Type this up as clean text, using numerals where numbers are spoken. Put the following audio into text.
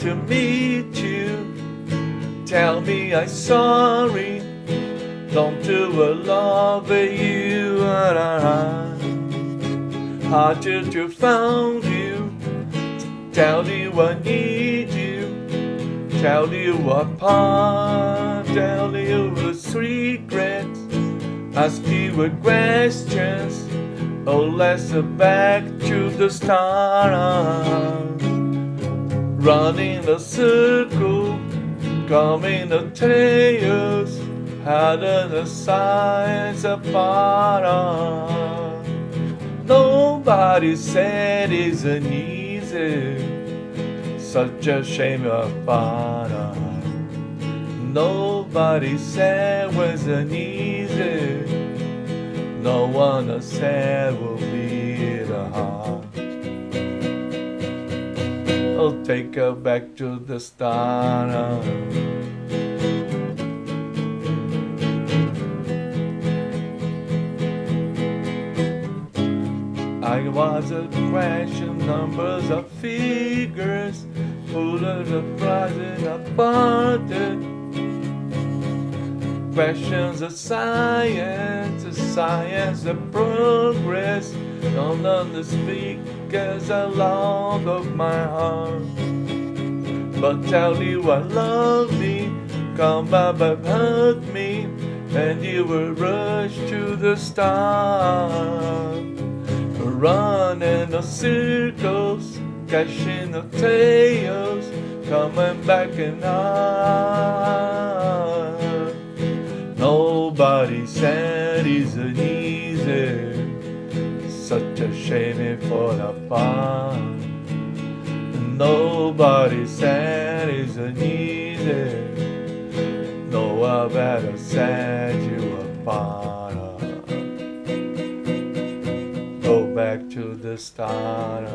to meet you. Tell me I'm sorry. Don't do a love you. How did you found you? Tell you I need you. Tell you apart. Tell you the secrets. Ask you a questions. Oh, let's back to the start. Running a circle, coming the tails, hiding the signs apart. Nobody said it's an easy, such a shame apart. Nobody said it was an easy. No one said will be the heart. I'll take her back to the start. I was a question, numbers of figures, full of the prices apart. Questions of science of progress. Don't understand as I love of my heart. But tell you I love me, come up and hurt me, and you will rush to the start. Run in the circles, catching the tails, coming back and out. Nobody said it's an easy, such a shame it fall apart. Nobody said it's an easy, no I better set you apart. Go back to the start.